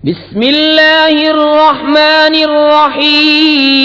بسم الله الرحمن الرحیم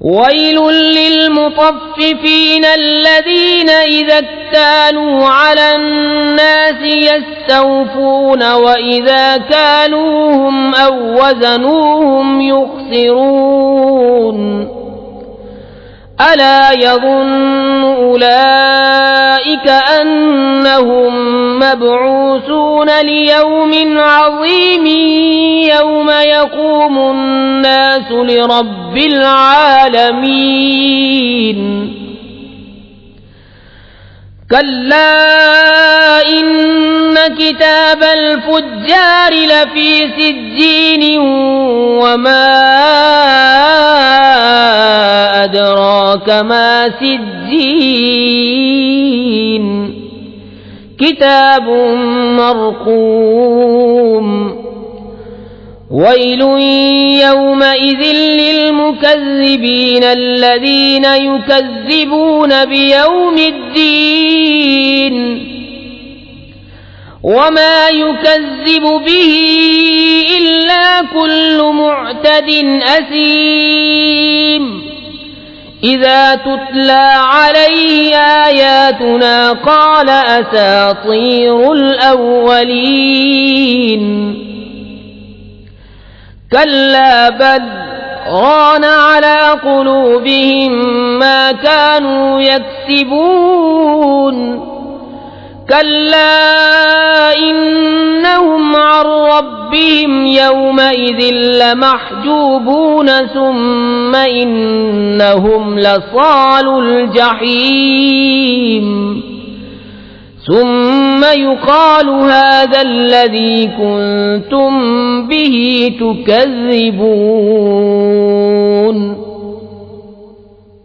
ويل للمطففين الذين إذا اكتالوا على الناس يستوفون وإذا كالوهم أو وزنوهم يخسرون ألا يظن أولئك أنهم مبعوثون ليوم عظيم يوم يقوم الناس لرب العالمين كلا إن كتاب الفجار لفي سجين وما أدراك ما سجين كتاب مرقوم ويل يومئذ للمكذبين الذين يكذبون بيوم الدين وما يكذب به إلا كل معتد أثيم إذا تتلى عليه آياتنا قال أساطير الأولين كلا بل ران على قلوبهم ما كانوا يكسبون كلا إنهم عن ربهم يومئذ لمحجوبون ثم إنهم لصالو الجحيم ثم يقال هذا الذي كنتم به تكذبون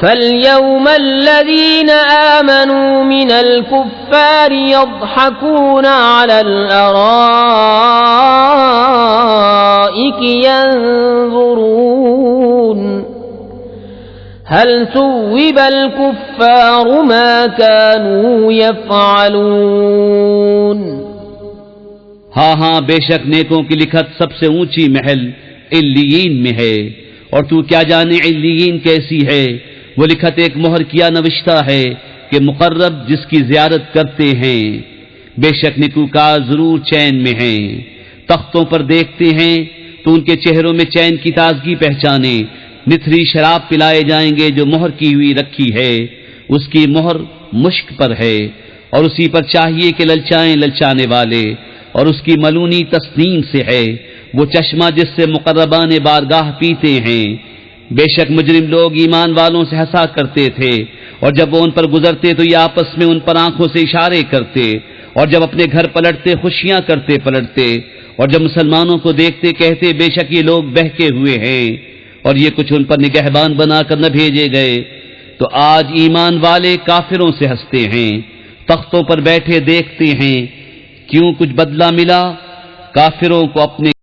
فاليوم الذين آمنوا من الكفار يضحكون على الأرائك ينظرون هل ثوب الكفار ما كانوا يفعلون ہاں ہاں بے شک نیکوں کی لکھت سب سے اونچی محل علیین میں ہے، اور تو کیا جانے علیین کیسی ہے؟ وہ لکھت ایک مہر کیا نوشتہ ہے کہ مقرب جس کی زیارت کرتے ہیں، بے شک نیکوکار ضرور چین میں ہیں۔ تختوں پر دیکھتے ہیں تو ان کے چہروں میں چین کی تازگی پہچانے، نتھری شراب پلائے جائیں گے جو مہر کی ہوئی رکھی ہے، اس کی مہر مشک پر ہے، اور اسی پر چاہیے کہ للچائیں للچانے والے، اور اس کی ملونی تسنیم سے ہے، وہ چشمہ جس سے مقربان بارگاہ پیتے ہیں۔ بے شک مجرم لوگ ایمان والوں سے ہنسا کرتے تھے، اور جب وہ ان پر گزرتے تو یہ آپس میں ان پر آنکھوں سے اشارے کرتے، اور جب اپنے گھر پلٹتے خوشیاں کرتے پلٹتے، اور جب مسلمانوں کو دیکھتے کہتے بے شک یہ لوگ بہکے ہوئے ہیں، اور یہ کچھ ان پر نگہبان بنا کر نہ بھیجے گئے۔ تو آج ایمان والے کافروں سے ہنستے ہیں، تختوں پر بیٹھے دیکھتے ہیں، کیوں کچھ بدلہ ملا؟ کافروں کو اپنے